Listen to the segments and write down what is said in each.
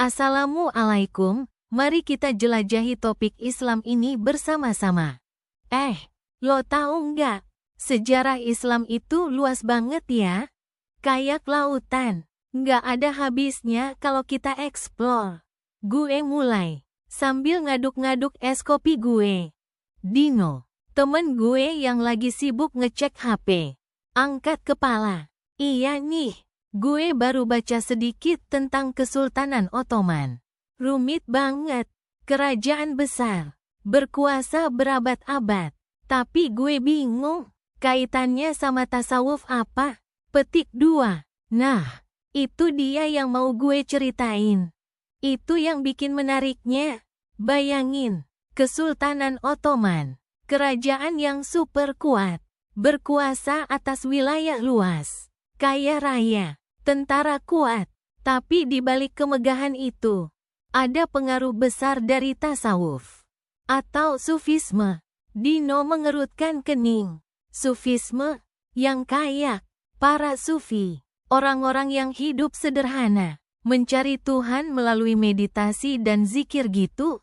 Assalamualaikum, mari kita jelajahi topik Islam ini bersama-sama. Lo tahu nggak? Sejarah Islam itu luas banget ya. Kayak lautan, nggak ada habisnya kalau kita eksplor. Gue mulai, sambil ngaduk-ngaduk es kopi gue. Dino, temen gue yang lagi sibuk ngecek HP, angkat kepala. Iya nih. Gue baru baca sedikit tentang Kesultanan Ottoman. Rumit banget. Kerajaan besar. Berkuasa berabad-abad. Tapi gue bingung. Kaitannya sama tasawuf apa? Petik 2. Nah, itu dia yang mau gue ceritain. Itu yang bikin menariknya. Bayangin, Kesultanan Ottoman. Kerajaan yang super kuat. Berkuasa atas wilayah luas. Kaya raya. Tentara kuat, tapi di balik kemegahan itu, ada pengaruh besar dari tasawuf atau sufisme. Dino mengerutkan kening. Sufisme, yang kayak para sufi, orang-orang yang hidup sederhana, mencari Tuhan melalui meditasi dan zikir gitu.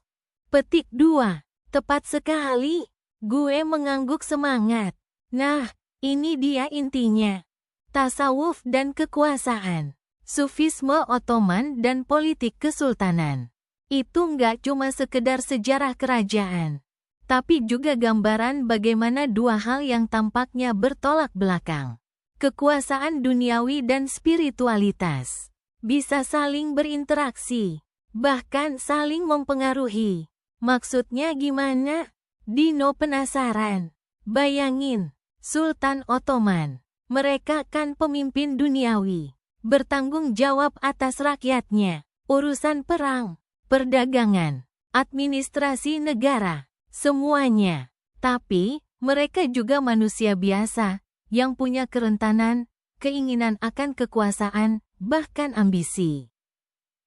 Petik 2, tepat sekali. Gue mengangguk semangat. Nah, ini dia intinya. Tasawuf dan kekuasaan, sufisme Ottoman dan politik kesultanan. Itu nggak cuma sekedar sejarah kerajaan, tapi juga gambaran bagaimana dua hal yang tampaknya bertolak belakang. Kekuasaan duniawi dan spiritualitas bisa saling berinteraksi, bahkan saling mempengaruhi. Maksudnya gimana? Dino penasaran. Bayangin, Sultan Ottoman. Mereka kan pemimpin duniawi, bertanggung jawab atas rakyatnya, urusan perang, perdagangan, administrasi negara, semuanya. Tapi, mereka juga manusia biasa, yang punya kerentanan, keinginan akan kekuasaan, bahkan ambisi.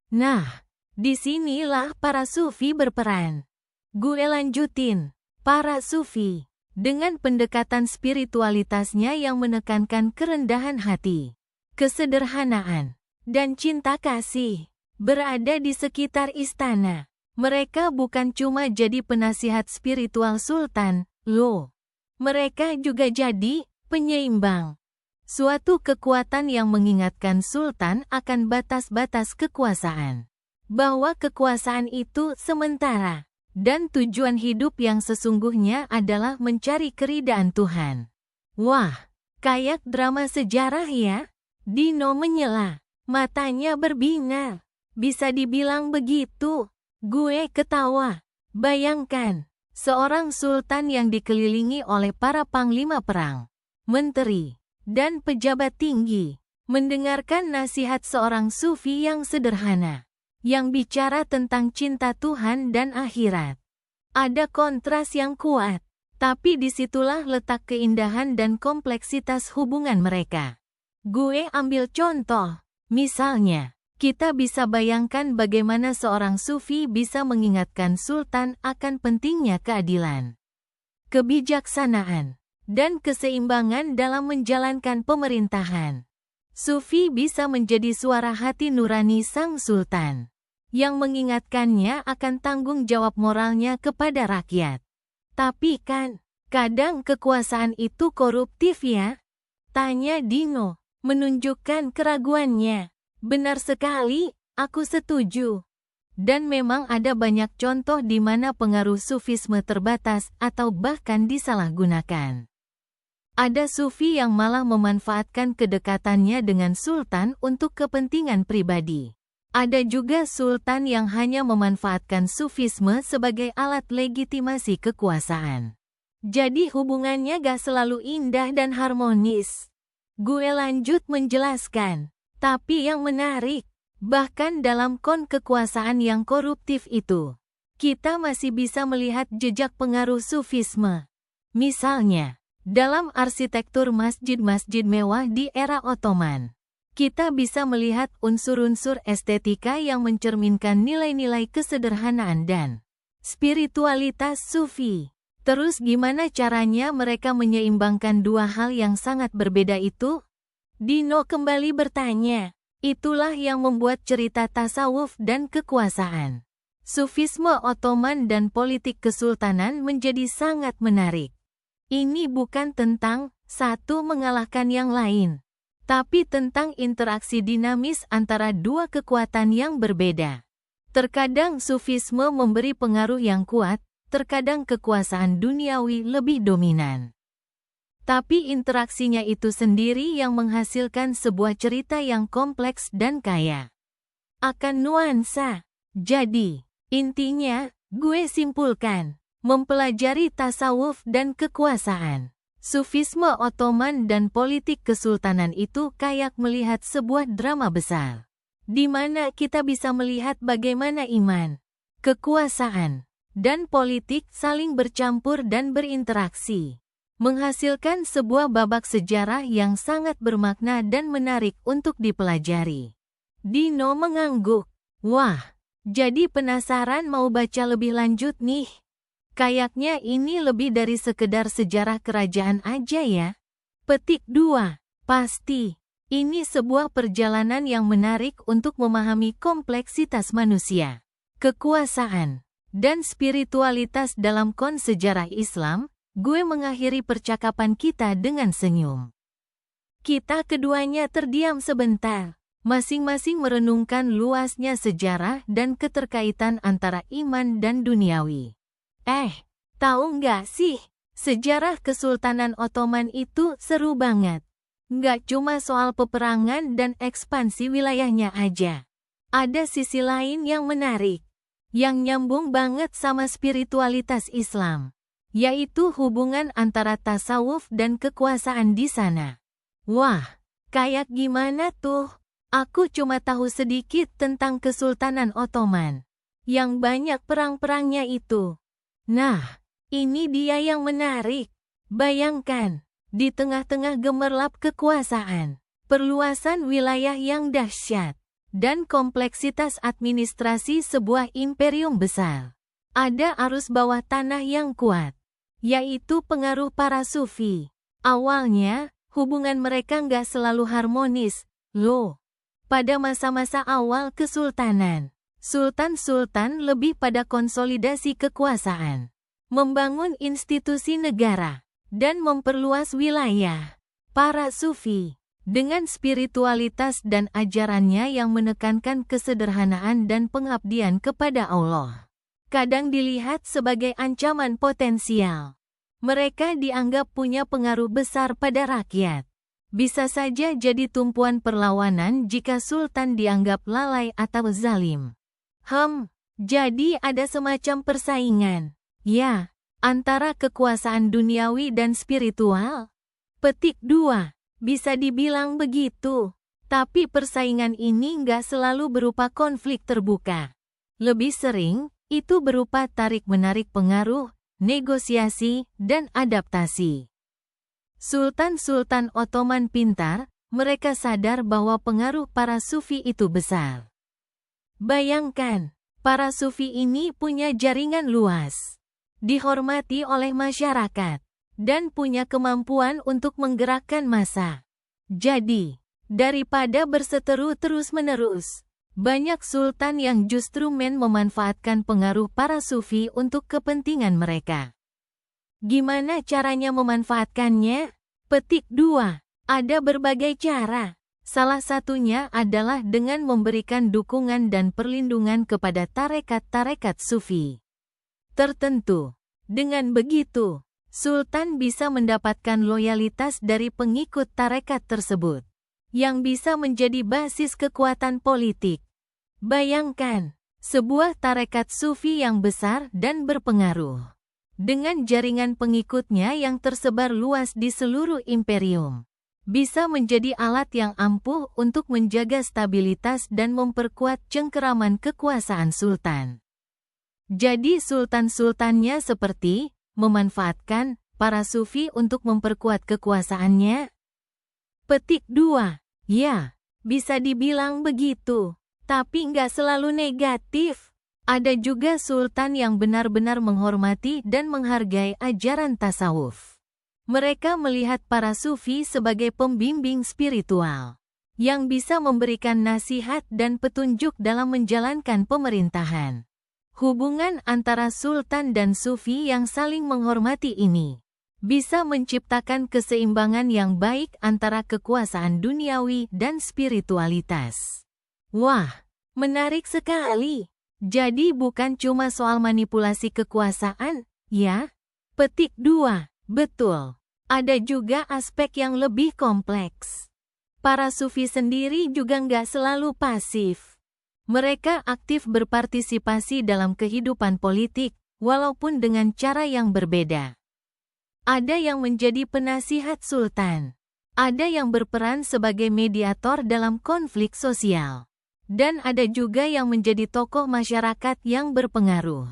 Nah, disinilah para sufi berperan. Gue lanjutin, para sufi. Dengan pendekatan spiritualitasnya yang menekankan kerendahan hati, kesederhanaan, dan cinta kasih, berada di sekitar istana. Mereka bukan cuma jadi penasihat spiritual sultan, loh. Mereka juga jadi penyeimbang. Suatu kekuatan yang mengingatkan sultan akan batas-batas kekuasaan. Bahwa kekuasaan itu sementara. Dan tujuan hidup yang sesungguhnya adalah mencari keridaan Tuhan. Wah, kayak drama sejarah ya? Dino menyela, matanya berbinar. Bisa dibilang begitu. Gue ketawa. Bayangkan, seorang sultan yang dikelilingi oleh para panglima perang, menteri, dan pejabat tinggi, mendengarkan nasihat seorang sufi yang sederhana. Yang bicara tentang cinta Tuhan dan akhirat. Ada kontras yang kuat, tapi disitulah letak keindahan dan kompleksitas hubungan mereka. Gue ambil contoh, misalnya, kita bisa bayangkan bagaimana seorang sufi bisa mengingatkan sultan akan pentingnya keadilan, kebijaksanaan, dan keseimbangan dalam menjalankan pemerintahan. Sufi bisa menjadi suara hati nurani sang sultan, yang mengingatkannya akan tanggung jawab moralnya kepada rakyat. Tapi kan, kadang kekuasaan itu koruptif ya? Tanya Dino, menunjukkan keraguannya. Benar sekali, aku setuju. Dan memang ada banyak contoh di mana pengaruh sufisme terbatas atau bahkan disalahgunakan. Ada sufi yang malah memanfaatkan kedekatannya dengan sultan untuk kepentingan pribadi. Ada juga sultan yang hanya memanfaatkan sufisme sebagai alat legitimasi kekuasaan. Jadi hubungannya gak selalu indah dan harmonis. Gue lanjut menjelaskan. Tapi yang menarik, bahkan dalam kekuasaan yang koruptif itu, kita masih bisa melihat jejak pengaruh sufisme. Misalnya, dalam arsitektur masjid-masjid mewah di era Ottoman, kita bisa melihat unsur-unsur estetika yang mencerminkan nilai-nilai kesederhanaan dan spiritualitas sufi. Terus gimana caranya mereka menyeimbangkan dua hal yang sangat berbeda itu? Dino kembali bertanya. Itulah yang membuat cerita tasawuf dan kekuasaan, Sufisme Ottoman dan politik kesultanan menjadi sangat menarik. Ini bukan tentang satu mengalahkan yang lain, tapi tentang interaksi dinamis antara dua kekuatan yang berbeda. Terkadang Sufisme memberi pengaruh yang kuat, terkadang kekuasaan duniawi lebih dominan. Tapi interaksinya itu sendiri yang menghasilkan sebuah cerita yang kompleks dan kaya akan nuansa. Jadi, intinya, gue simpulkan, mempelajari tasawuf dan kekuasaan, Sufisme Ottoman dan politik kesultanan itu kayak melihat sebuah drama besar, di mana kita bisa melihat bagaimana iman, kekuasaan, dan politik saling bercampur dan berinteraksi, menghasilkan sebuah babak sejarah yang sangat bermakna dan menarik untuk dipelajari. Dino mengangguk. Wah, jadi penasaran mau baca lebih lanjut nih. Kayaknya ini lebih dari sekedar sejarah kerajaan aja ya. Petik 2. Pasti. Ini sebuah perjalanan yang menarik untuk memahami kompleksitas manusia, kekuasaan, dan spiritualitas dalam sejarah Islam. Gue mengakhiri percakapan kita dengan senyum. Kita keduanya terdiam sebentar, masing-masing merenungkan luasnya sejarah dan keterkaitan antara iman dan duniawi. Tahu nggak sih, sejarah Kesultanan Ottoman itu seru banget. Nggak cuma soal peperangan dan ekspansi wilayahnya aja. Ada sisi lain yang menarik, yang nyambung banget sama spiritualitas Islam, yaitu hubungan antara tasawuf dan kekuasaan di sana. Wah, kayak gimana tuh? Aku cuma tahu sedikit tentang Kesultanan Ottoman, yang banyak perang-perangnya itu. Nah, ini dia yang menarik. Bayangkan, di tengah-tengah gemerlap kekuasaan, perluasan wilayah yang dahsyat, dan kompleksitas administrasi sebuah imperium besar, ada arus bawah tanah yang kuat, yaitu pengaruh para sufi. Awalnya, hubungan mereka nggak selalu harmonis, loh. Pada masa-masa awal kesultanan, sultan-sultan lebih pada konsolidasi kekuasaan, membangun institusi negara, dan memperluas wilayah. Para sufi, dengan spiritualitas dan ajarannya yang menekankan kesederhanaan dan pengabdian kepada Allah, kadang dilihat sebagai ancaman potensial. Mereka dianggap punya pengaruh besar pada rakyat. Bisa saja jadi tumpuan perlawanan jika sultan dianggap lalai atau zalim. Jadi ada semacam persaingan, ya, antara kekuasaan duniawi dan spiritual? Petik 2. Bisa dibilang begitu. Tapi persaingan ini nggak selalu berupa konflik terbuka. Lebih sering, itu berupa tarik-menarik pengaruh, negosiasi, dan adaptasi. Sultan-sultan Ottoman pintar, mereka sadar bahwa pengaruh para sufi itu besar. Bayangkan, para sufi ini punya jaringan luas, dihormati oleh masyarakat, dan punya kemampuan untuk menggerakkan massa. Jadi, daripada berseteru terus-menerus, banyak sultan yang justru memanfaatkan pengaruh para sufi untuk kepentingan mereka. Gimana caranya memanfaatkannya? Petik 2. Ada berbagai cara. Salah satunya adalah dengan memberikan dukungan dan perlindungan kepada tarekat-tarekat sufi tertentu. Dengan begitu, sultan bisa mendapatkan loyalitas dari pengikut tarekat tersebut, yang bisa menjadi basis kekuatan politik. Bayangkan, sebuah tarekat sufi yang besar dan berpengaruh, dengan jaringan pengikutnya yang tersebar luas di seluruh imperium, bisa menjadi alat yang ampuh untuk menjaga stabilitas dan memperkuat cengkeraman kekuasaan sultan. Jadi sultan-sultannya seperti memanfaatkan para sufi untuk memperkuat kekuasaannya? Petik 2. Ya, bisa dibilang begitu, tapi nggak selalu negatif. Ada juga sultan yang benar-benar menghormati dan menghargai ajaran tasawuf. Mereka melihat para sufi sebagai pembimbing spiritual, yang bisa memberikan nasihat dan petunjuk dalam menjalankan pemerintahan. Hubungan antara sultan dan sufi yang saling menghormati ini bisa menciptakan keseimbangan yang baik antara kekuasaan duniawi dan spiritualitas. Wah, menarik sekali. Jadi bukan cuma soal manipulasi kekuasaan, ya? Petik 2. Betul. Ada juga aspek yang lebih kompleks. Para sufi sendiri juga nggak selalu pasif. Mereka aktif berpartisipasi dalam kehidupan politik, walaupun dengan cara yang berbeda. Ada yang menjadi penasihat sultan. Ada yang berperan sebagai mediator dalam konflik sosial. Dan ada juga yang menjadi tokoh masyarakat yang berpengaruh.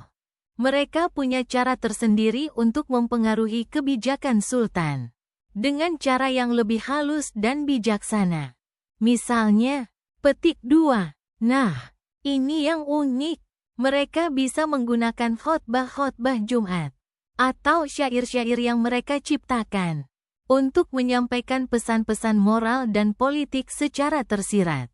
Mereka punya cara tersendiri untuk mempengaruhi kebijakan sultan. Dengan cara yang lebih halus dan bijaksana. Misalnya, petik 2. Nah, ini yang unik. Mereka bisa menggunakan khotbah-khotbah Jumat atau syair-syair yang mereka ciptakan untuk menyampaikan pesan-pesan moral dan politik secara tersirat.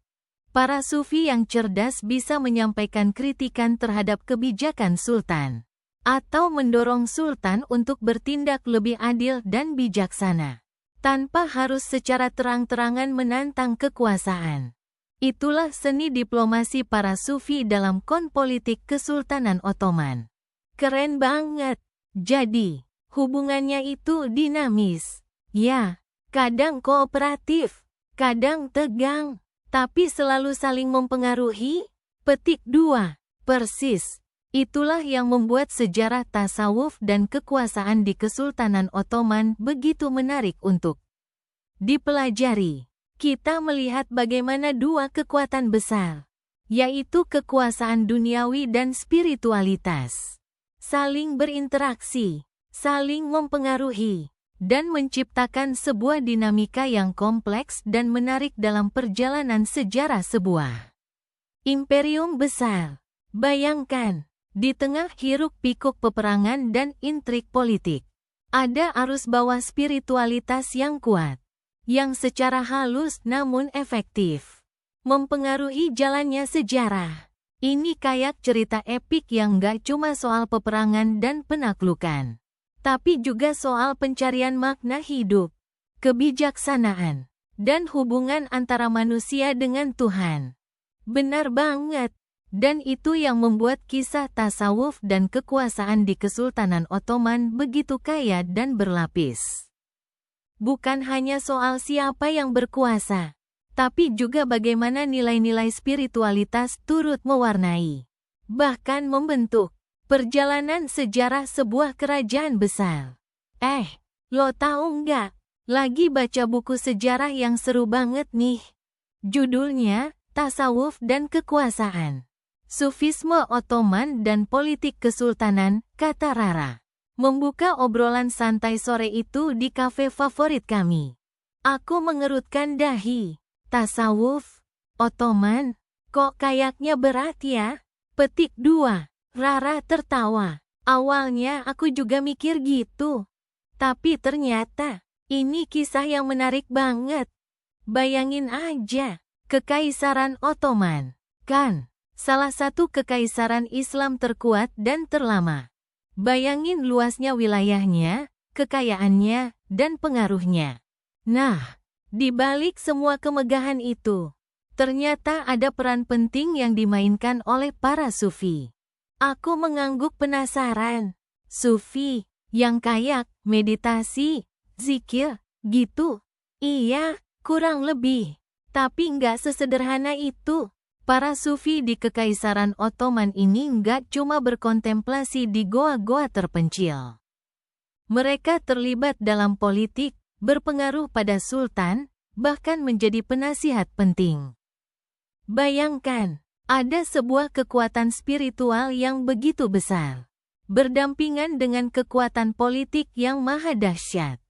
Para sufi yang cerdas bisa menyampaikan kritikan terhadap kebijakan sultan atau mendorong sultan untuk bertindak lebih adil dan bijaksana tanpa harus secara terang-terangan menantang kekuasaan. Itulah seni diplomasi para sufi dalam politik Kesultanan Ottoman. Keren banget. Jadi, hubungannya itu dinamis. Ya, kadang kooperatif, kadang tegang, tapi selalu saling mempengaruhi. Petik 2. Persis. Itulah yang membuat sejarah tasawuf dan kekuasaan di Kesultanan Ottoman begitu menarik untuk dipelajari. Kita melihat bagaimana dua kekuatan besar, yaitu kekuasaan duniawi dan spiritualitas, saling berinteraksi, saling mempengaruhi, dan menciptakan sebuah dinamika yang kompleks dan menarik dalam perjalanan sejarah sebuah imperium besar. Bayangkan, di tengah hiruk-pikuk peperangan dan intrik politik, ada arus bawah spiritualitas yang kuat, yang secara halus namun efektif mempengaruhi jalannya sejarah. Ini kayak cerita epik yang gak cuma soal peperangan dan penaklukan, tapi juga soal pencarian makna hidup, kebijaksanaan, dan hubungan antara manusia dengan Tuhan. Benar banget. Dan itu yang membuat kisah tasawuf dan kekuasaan di Kesultanan Ottoman begitu kaya dan berlapis. Bukan hanya soal siapa yang berkuasa, tapi juga bagaimana nilai-nilai spiritualitas turut mewarnai, bahkan membentuk, perjalanan sejarah sebuah kerajaan besar. Lo tahu nggak? Lagi baca buku sejarah yang seru banget nih. Judulnya, Tasawuf dan Kekuasaan. Sufisme Ottoman dan Politik Kesultanan, kata Rara. Membuka obrolan santai sore itu di kafe favorit kami. Aku mengerutkan dahi. Tasawuf, Ottoman, kok kayaknya berat ya? Petik 2. Rara tertawa. Awalnya aku juga mikir gitu. Tapi ternyata, ini kisah yang menarik banget. Bayangin aja, Kekaisaran Ottoman, kan? Salah satu kekaisaran Islam terkuat dan terlama. Bayangin luasnya wilayahnya, kekayaannya, dan pengaruhnya. Nah, di balik semua kemegahan itu, ternyata ada peran penting yang dimainkan oleh para sufi. Aku mengangguk penasaran. Sufi, yang kayak meditasi, zikir, gitu? Iya, kurang lebih. Tapi nggak sesederhana itu. Para sufi di Kekaisaran Ottoman ini nggak cuma berkontemplasi di goa-goa terpencil. Mereka terlibat dalam politik, berpengaruh pada sultan, bahkan menjadi penasihat penting. Bayangkan, ada sebuah kekuatan spiritual yang begitu besar, berdampingan dengan kekuatan politik yang maha dahsyat.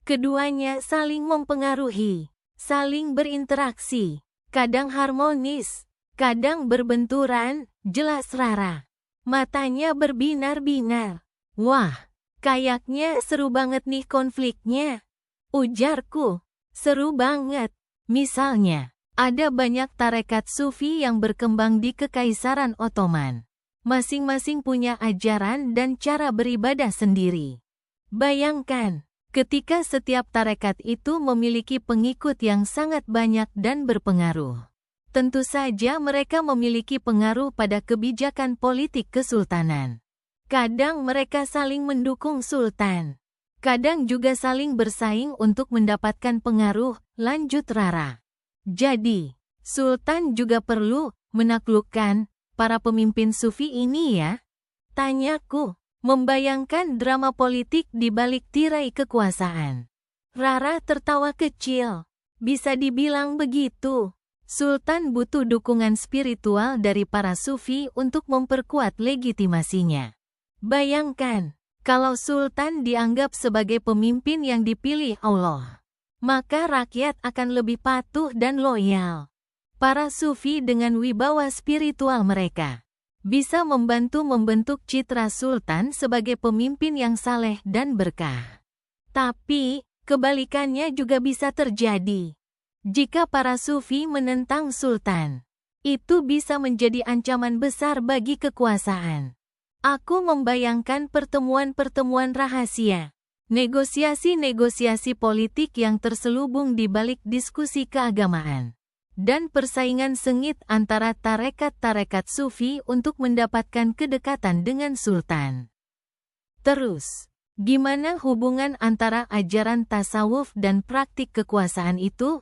Keduanya saling mempengaruhi, saling berinteraksi, kadang harmonis, kadang berbenturan. Jelas Rara. Matanya berbinar-binar. Wah, kayaknya seru banget nih konfliknya. Ujarku, seru banget. Misalnya, Ada banyak tarekat sufi yang berkembang di Kekaisaran Ottoman. Masing-masing punya ajaran dan cara beribadah sendiri. Bayangkan, ketika setiap tarekat itu memiliki pengikut yang sangat banyak dan berpengaruh. Tentu saja mereka memiliki pengaruh pada kebijakan politik kesultanan. Kadang mereka saling mendukung sultan. Kadang juga saling bersaing untuk mendapatkan pengaruh, lanjut Rara. Jadi, sultan juga perlu menaklukkan para pemimpin sufi ini ya? Tanyaku, membayangkan drama politik di balik tirai kekuasaan. Rara tertawa kecil. Bisa dibilang begitu. Sultan butuh dukungan spiritual dari para sufi untuk memperkuat legitimasinya. Bayangkan, kalau sultan dianggap sebagai pemimpin yang dipilih Allah, maka rakyat akan lebih patuh dan loyal. Para sufi dengan wibawa spiritual mereka bisa membantu membentuk citra sultan sebagai pemimpin yang saleh dan berkah. Tapi, kebalikannya juga bisa terjadi. Jika para sufi menentang sultan, itu bisa menjadi ancaman besar bagi kekuasaan. Aku membayangkan pertemuan-pertemuan rahasia, negosiasi-negosiasi politik yang terselubung di balik diskusi keagamaan, dan persaingan sengit antara tarekat-tarekat sufi untuk mendapatkan kedekatan dengan sultan. Terus, gimana hubungan antara ajaran tasawuf dan praktik kekuasaan itu?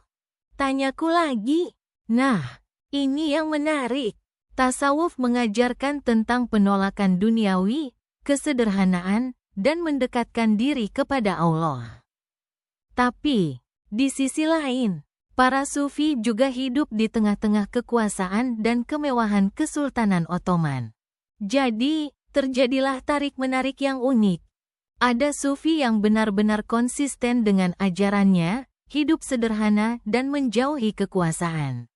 Tanyaku lagi. Nah, ini yang menarik. Tasawuf mengajarkan tentang penolakan duniawi, kesederhanaan, dan mendekatkan diri kepada Allah. Tapi, di sisi lain, para sufi juga hidup di tengah-tengah kekuasaan dan kemewahan Kesultanan Ottoman. Jadi, terjadilah tarik-menarik yang unik. Ada sufi yang benar-benar konsisten dengan ajarannya, hidup sederhana dan menjauhi kekuasaan.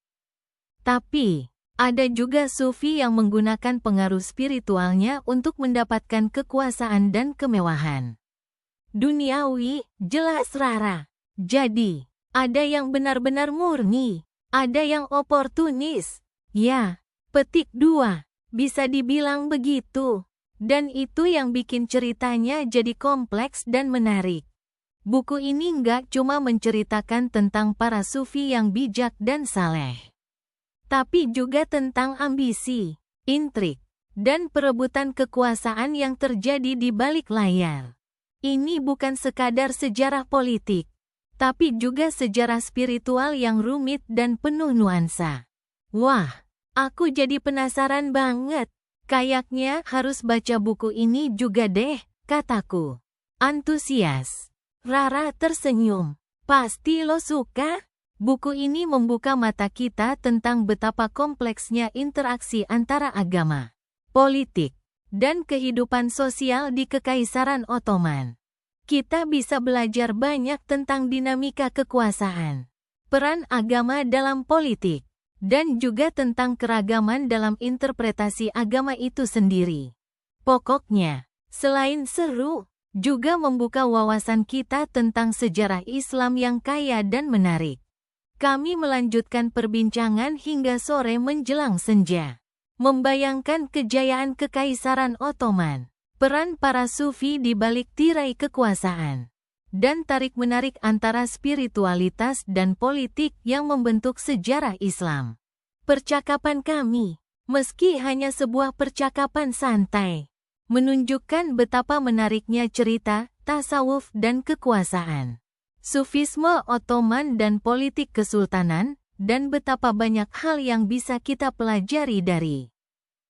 Tapi, ada juga sufi yang menggunakan pengaruh spiritualnya untuk mendapatkan kekuasaan dan kemewahan duniawi, jelas Rara. Jadi, ada yang benar-benar murni, ada yang oportunis. Ya, petik 2, bisa dibilang begitu. Dan itu yang bikin ceritanya jadi kompleks dan menarik. Buku ini nggak cuma menceritakan tentang para sufi yang bijak dan saleh, tapi juga tentang ambisi, intrik, dan perebutan kekuasaan yang terjadi di balik layar. Ini bukan sekadar sejarah politik, tapi juga sejarah spiritual yang rumit dan penuh nuansa. Wah, aku jadi penasaran banget. Kayaknya harus baca buku ini juga deh, kataku. Antusias. Rara tersenyum. Pasti lo suka? Buku ini membuka mata kita tentang betapa kompleksnya interaksi antara agama, politik, dan kehidupan sosial di Kekaisaran Ottoman. Kita bisa belajar banyak tentang dinamika kekuasaan, peran agama dalam politik, dan juga tentang keragaman dalam interpretasi agama itu sendiri. Pokoknya, selain seru, juga membuka wawasan kita tentang sejarah Islam yang kaya dan menarik. Kami melanjutkan perbincangan hingga sore menjelang senja, membayangkan kejayaan Kekaisaran Ottoman, peran para sufi di balik tirai kekuasaan, dan tarik-menarik antara spiritualitas dan politik yang membentuk sejarah Islam. Percakapan kami, meski hanya sebuah percakapan santai, menunjukkan betapa menariknya cerita, tasawuf dan kekuasaan, Sufisme Ottoman dan politik kesultanan, dan betapa banyak hal yang bisa kita pelajari dari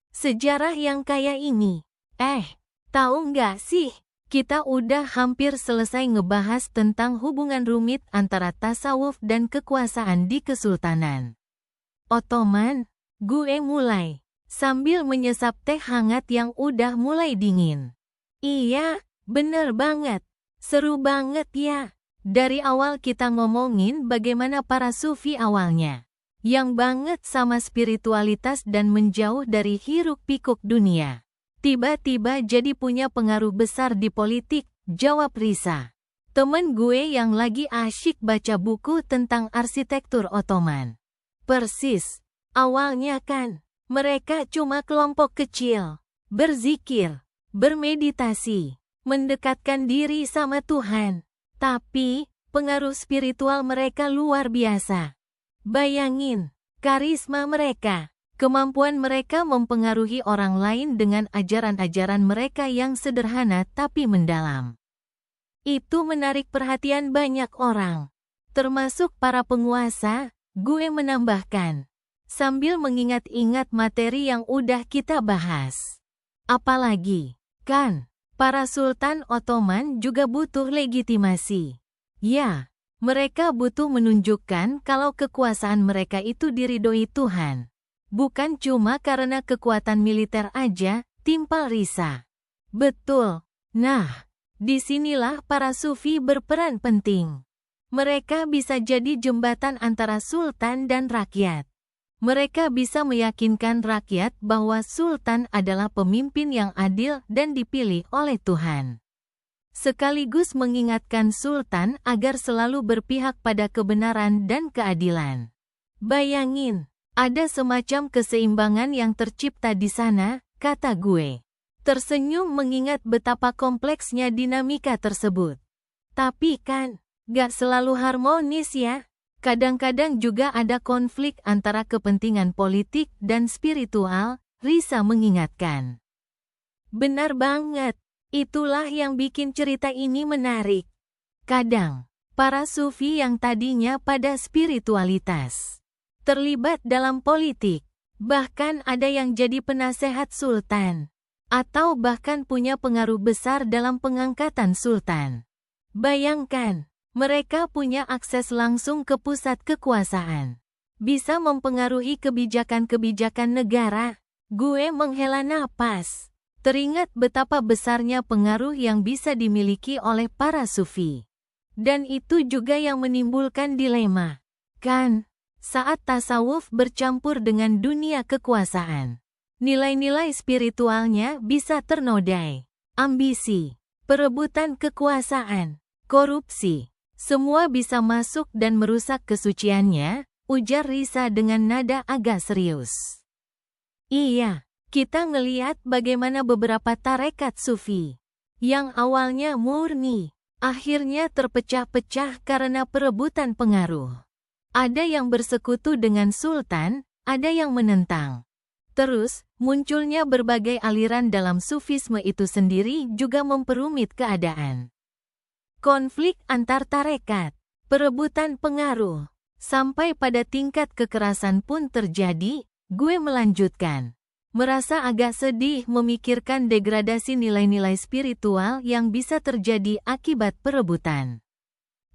sejarah yang kaya ini. Tahu nggak sih? Kita udah hampir selesai ngebahas tentang hubungan rumit antara tasawuf dan kekuasaan di Kesultanan Ottoman. Gue mulai, sambil menyesap teh hangat yang udah mulai dingin. Iya, bener banget. Seru banget ya. Dari awal kita ngomongin bagaimana para sufi awalnya yang banget sama spiritualitas dan menjauh dari hiruk-pikuk dunia, tiba-tiba jadi punya pengaruh besar di politik, jawab Risa, temen gue yang lagi asyik baca buku tentang arsitektur Ottoman. Persis. Awalnya kan, mereka cuma kelompok kecil, berzikir, bermeditasi, mendekatkan diri sama Tuhan. Tapi, pengaruh spiritual mereka luar biasa. Bayangin, karisma mereka, kemampuan mereka mempengaruhi orang lain dengan ajaran-ajaran mereka yang sederhana tapi mendalam. Itu menarik perhatian banyak orang, termasuk para penguasa, gue menambahkan, sambil mengingat-ingat materi yang udah kita bahas. Apalagi, kan, para Sultan Ottoman juga butuh legitimasi. Ya, mereka butuh menunjukkan kalau kekuasaan mereka itu diridhoi Tuhan. Bukan cuma karena kekuatan militer aja, timpal Risa. Betul. Nah, disinilah para sufi berperan penting. Mereka bisa jadi jembatan antara sultan dan rakyat. Mereka bisa meyakinkan rakyat bahwa sultan adalah pemimpin yang adil dan dipilih oleh Tuhan. Sekaligus mengingatkan sultan agar selalu berpihak pada kebenaran dan keadilan. Bayangin, ada semacam keseimbangan yang tercipta di sana, kata gue. Tersenyum mengingat betapa kompleksnya dinamika tersebut. Tapi kan, gak selalu harmonis ya. Kadang-kadang juga ada konflik antara kepentingan politik dan spiritual, Risa mengingatkan. Benar banget, itulah yang bikin cerita ini menarik. Kadang, para sufi yang tadinya pada spiritualitas terlibat dalam politik, bahkan ada yang jadi penasehat sultan, atau bahkan punya pengaruh besar dalam pengangkatan sultan. Bayangkan, mereka punya akses langsung ke pusat kekuasaan. Bisa mempengaruhi kebijakan-kebijakan negara. Gue menghela napas. Teringat betapa besarnya pengaruh yang bisa dimiliki oleh para sufi. Dan itu juga yang menimbulkan dilema. Kan, saat tasawuf bercampur dengan dunia kekuasaan, nilai-nilai spiritualnya bisa ternodai. Ambisi, perebutan kekuasaan, korupsi, semua bisa masuk dan merusak kesuciannya, ujar Risa dengan nada agak serius. Iya, kita ngeliat bagaimana beberapa tarekat sufi, yang awalnya murni, akhirnya terpecah-pecah karena perebutan pengaruh. Ada yang bersekutu dengan sultan, ada yang menentang. Terus, munculnya berbagai aliran dalam sufisme itu sendiri juga memperumit keadaan. Konflik antar tarekat, perebutan pengaruh, sampai pada tingkat kekerasan pun terjadi. Gue melanjutkan, merasa agak sedih memikirkan degradasi nilai-nilai spiritual yang bisa terjadi akibat perebutan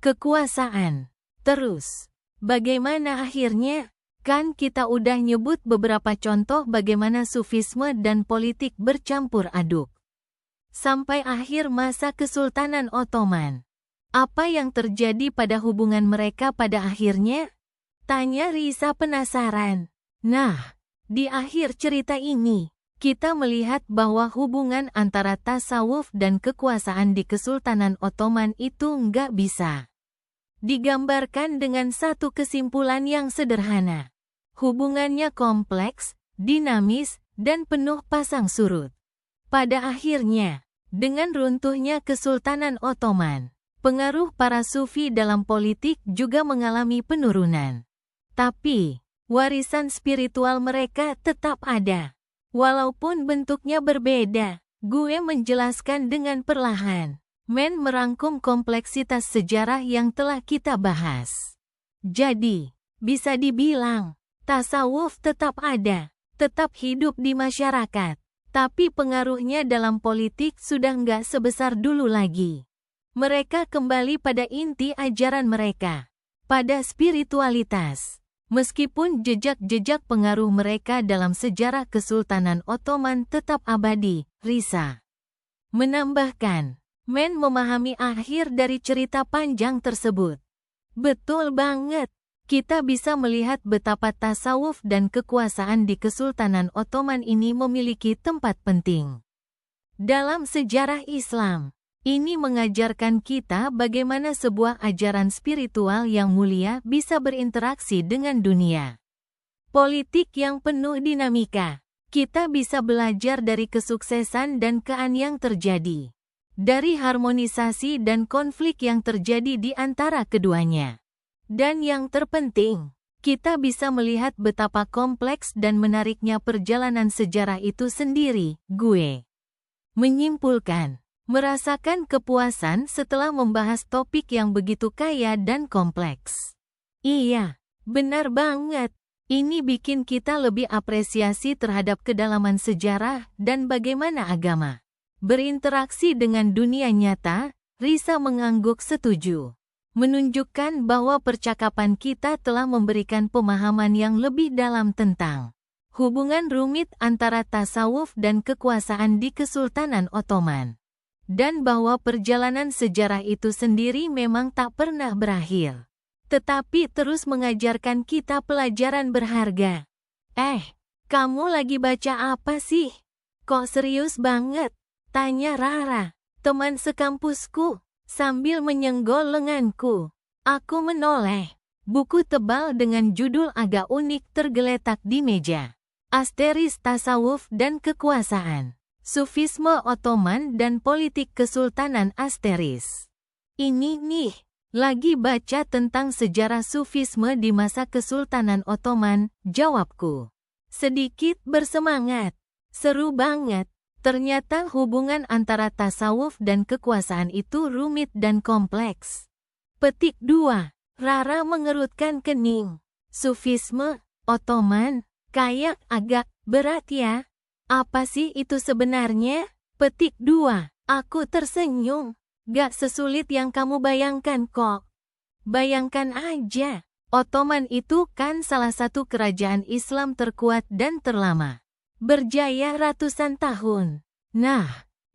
kekuasaan. Terus, bagaimana akhirnya? Kan kita udah nyebut beberapa contoh bagaimana sufisme dan politik bercampur aduk. Sampai akhir masa Kesultanan Ottoman. Apa yang terjadi pada hubungan mereka pada akhirnya? Tanya Risa penasaran. Nah, di akhir cerita ini, kita melihat bahwa hubungan antara tasawuf dan kekuasaan di Kesultanan Ottoman itu nggak bisa digambarkan dengan satu kesimpulan yang sederhana. Hubungannya kompleks, dinamis, dan penuh pasang surut. Pada akhirnya, dengan runtuhnya Kesultanan Ottoman, pengaruh para sufi dalam politik juga mengalami penurunan. Tapi, warisan spiritual mereka tetap ada. Walaupun bentuknya berbeda, gue menjelaskan dengan perlahan. Merangkum kompleksitas sejarah yang telah kita bahas. Jadi, bisa dibilang, tasawuf tetap ada, tetap hidup di masyarakat, tapi pengaruhnya dalam politik sudah nggak sebesar dulu lagi. Mereka kembali pada inti ajaran mereka, pada spiritualitas. Meskipun jejak-jejak pengaruh mereka dalam sejarah Kesultanan Ottoman tetap abadi, Risa menambahkan. Memahami akhir dari cerita panjang tersebut. Betul banget. Kita bisa melihat betapa tasawuf dan kekuasaan di Kesultanan Ottoman ini memiliki tempat penting dalam sejarah Islam. Ini mengajarkan kita bagaimana sebuah ajaran spiritual yang mulia bisa berinteraksi dengan dunia. politik yang penuh dinamika. Kita bisa belajar dari kesuksesan dan kean yang terjadi, dari harmonisasi dan konflik yang terjadi di antara keduanya. Dan yang terpenting, kita bisa melihat betapa kompleks dan menariknya perjalanan sejarah itu sendiri. Gue menyimpulkan, merasakan kepuasan setelah membahas topik yang begitu kaya dan kompleks. Iya, benar banget. Ini bikin kita lebih apresiasi terhadap kedalaman sejarah dan bagaimana agama berinteraksi dengan dunia nyata. Risa mengangguk setuju, menunjukkan bahwa percakapan kita telah memberikan pemahaman yang lebih dalam tentang hubungan rumit antara tasawuf dan kekuasaan di Kesultanan Ottoman, dan bahwa perjalanan sejarah itu sendiri memang tak pernah berakhir, tetapi terus mengajarkan kita pelajaran berharga. Kamu lagi baca apa sih? Kok serius banget? Tanya Rara, teman sekampusku, sambil menyenggol lenganku. Aku menoleh. Buku tebal dengan judul agak unik tergeletak di meja. Asteris Tasawuf dan Kekuasaan, Sufisme Ottoman dan Politik Kesultanan Asteris. Ini nih. Lagi baca tentang sejarah Sufisme di masa Kesultanan Ottoman, jawabku. Sedikit bersemangat. Seru banget. Ternyata hubungan antara tasawuf dan kekuasaan itu rumit dan kompleks. Petik 2. Rara mengerutkan kening. Sufisme, Ottoman, kayak agak berat ya. Apa sih itu sebenarnya? Petik 2. Aku tersenyum. Gak sesulit yang kamu bayangkan kok. Bayangkan aja, Ottoman itu kan salah satu kerajaan Islam terkuat dan terlama, berjaya ratusan tahun. Nah,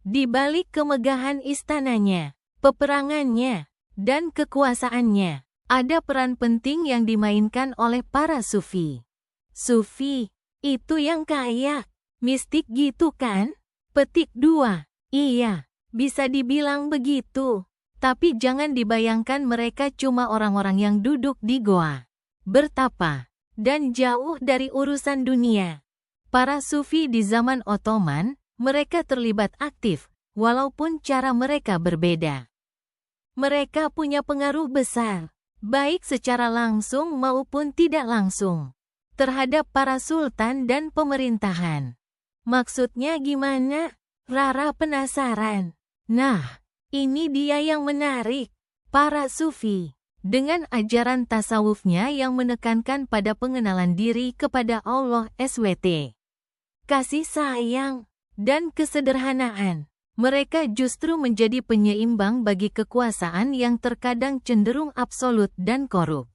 di balik kemegahan istananya, peperangannya, dan kekuasaannya, ada peran penting yang dimainkan oleh para sufi. Sufi, itu yang kayak mistik gitu kan? Petik 2. Iya. Bisa dibilang begitu, tapi jangan dibayangkan mereka cuma orang-orang yang duduk di goa, bertapa, dan jauh dari urusan dunia. Para sufi di zaman Ottoman, mereka terlibat aktif, walaupun cara mereka berbeda. Mereka punya pengaruh besar, baik secara langsung maupun tidak langsung, terhadap para sultan dan pemerintahan. Maksudnya gimana? Rara penasaran. Nah, ini dia yang menarik. Para sufi, dengan ajaran tasawufnya yang menekankan pada pengenalan diri kepada Allah SWT, kasih sayang, dan kesederhanaan, mereka justru menjadi penyeimbang bagi kekuasaan yang terkadang cenderung absolut dan korup.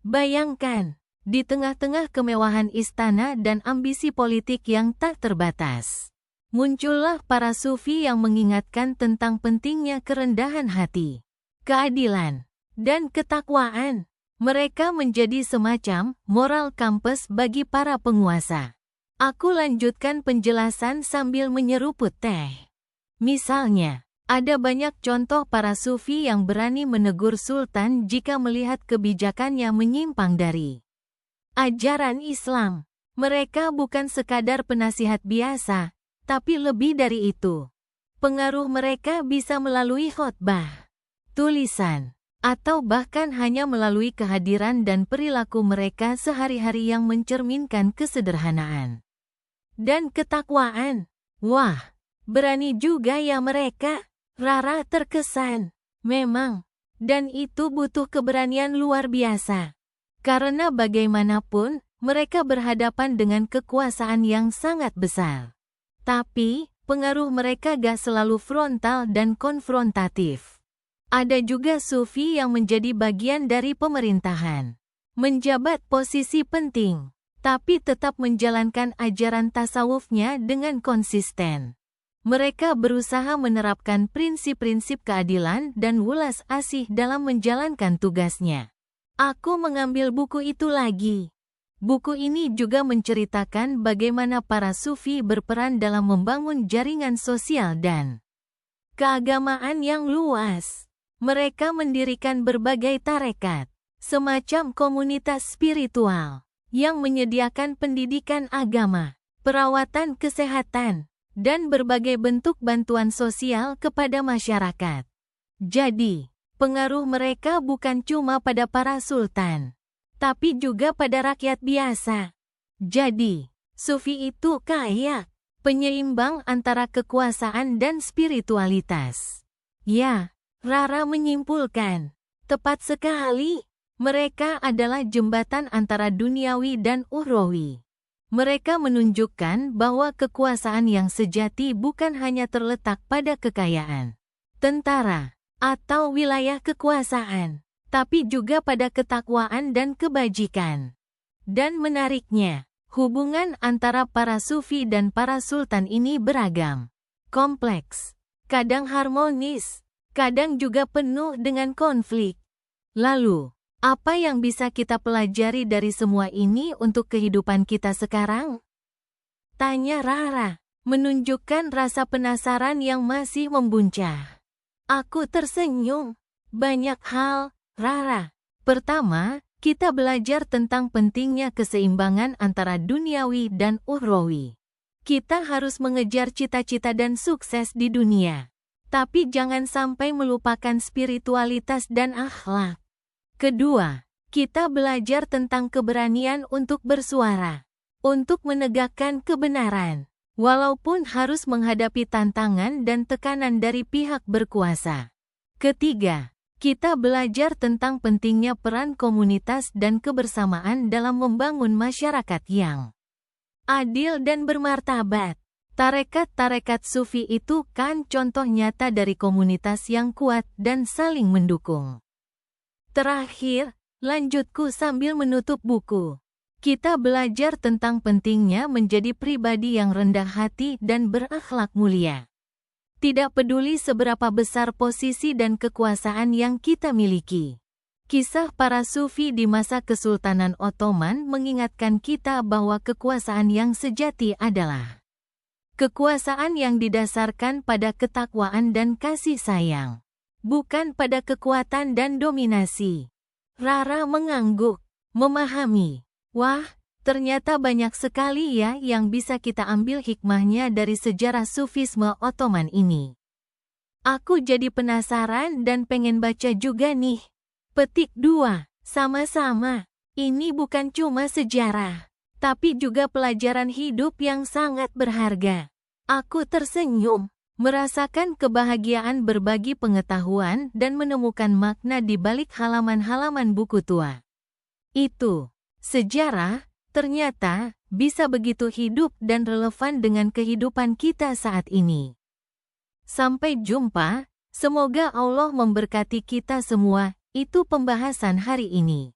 Bayangkan, di tengah-tengah kemewahan istana dan ambisi politik yang tak terbatas, muncullah para sufi yang mengingatkan tentang pentingnya kerendahan hati, keadilan, dan ketakwaan. Mereka menjadi semacam moral compass bagi para penguasa. Aku lanjutkan penjelasan sambil menyeruput teh. Misalnya, ada banyak contoh para sufi yang berani menegur sultan jika melihat kebijakannya menyimpang dari ajaran Islam. Mereka bukan sekadar penasihat biasa, tapi lebih dari itu. Pengaruh mereka bisa melalui khotbah, tulisan, atau bahkan hanya melalui kehadiran dan perilaku mereka sehari-hari yang mencerminkan kesederhanaan dan ketakwaan. Wah, berani juga ya mereka. Rara terkesan. Memang, dan itu butuh keberanian luar biasa. Karena bagaimanapun, mereka berhadapan dengan kekuasaan yang sangat besar. Tapi, pengaruh mereka gak selalu frontal dan konfrontatif. Ada juga sufi yang menjadi bagian dari pemerintahan, menjabat posisi penting, tapi tetap menjalankan ajaran tasawufnya dengan konsisten. Mereka berusaha menerapkan prinsip-prinsip keadilan dan welas asih dalam menjalankan tugasnya. Aku mengambil buku itu lagi. Buku ini juga menceritakan bagaimana para sufi berperan dalam membangun jaringan sosial dan keagamaan yang luas. Mereka mendirikan berbagai tarekat, semacam komunitas spiritual, yang menyediakan pendidikan agama, perawatan kesehatan, dan berbagai bentuk bantuan sosial kepada masyarakat. Jadi, pengaruh mereka bukan cuma pada para sultan, tapi juga pada rakyat biasa. Jadi, Sufi itu kayak penyeimbang antara kekuasaan dan spiritualitas. Ya, Rara menyimpulkan, tepat sekali, mereka adalah jembatan antara duniawi dan ukhrawi. Mereka menunjukkan bahwa kekuasaan yang sejati bukan hanya terletak pada kekayaan, tentara, atau wilayah kekuasaan, tapi juga pada ketakwaan dan kebajikan. Dan menariknya, hubungan antara para sufi dan para sultan ini beragam, kompleks, kadang harmonis, kadang juga penuh dengan konflik. Lalu, apa yang bisa kita pelajari dari semua ini untuk kehidupan kita sekarang? Tanya Rara, menunjukkan rasa penasaran yang masih membuncah. Aku tersenyum. Banyak hal, Rara. Pertama, kita belajar tentang pentingnya keseimbangan antara duniawi dan ukhrawi. Kita harus mengejar cita-cita dan sukses di dunia, tapi jangan sampai melupakan spiritualitas dan akhlak. Kedua, kita belajar tentang keberanian untuk bersuara, untuk menegakkan kebenaran, walaupun harus menghadapi tantangan dan tekanan dari pihak berkuasa. Ketiga, kita belajar tentang pentingnya peran komunitas dan kebersamaan dalam membangun masyarakat yang adil dan bermartabat. Tarekat-tarekat sufi itu kan contoh nyata dari komunitas yang kuat dan saling mendukung. Terakhir, lanjutku sambil menutup buku. Kita belajar tentang pentingnya menjadi pribadi yang rendah hati dan berakhlak mulia. Tidak peduli seberapa besar posisi dan kekuasaan yang kita miliki. Kisah para sufi di masa Kesultanan Ottoman mengingatkan kita bahwa kekuasaan yang sejati adalah kekuasaan yang didasarkan pada ketakwaan dan kasih sayang, bukan pada kekuatan dan dominasi. Rara mengangguk, memahami. Wah, ternyata banyak sekali ya yang bisa kita ambil hikmahnya dari sejarah sufisme Ottoman ini. Aku jadi penasaran dan pengen baca juga nih. Petik 2, sama-sama. Ini bukan cuma sejarah, tapi juga pelajaran hidup yang sangat berharga. Aku tersenyum, merasakan kebahagiaan berbagi pengetahuan dan menemukan makna di balik halaman-halaman buku tua. Itu, sejarah, ternyata, bisa begitu hidup dan relevan dengan kehidupan kita saat ini. Sampai jumpa, semoga Allah memberkati kita semua. Itu pembahasan hari ini.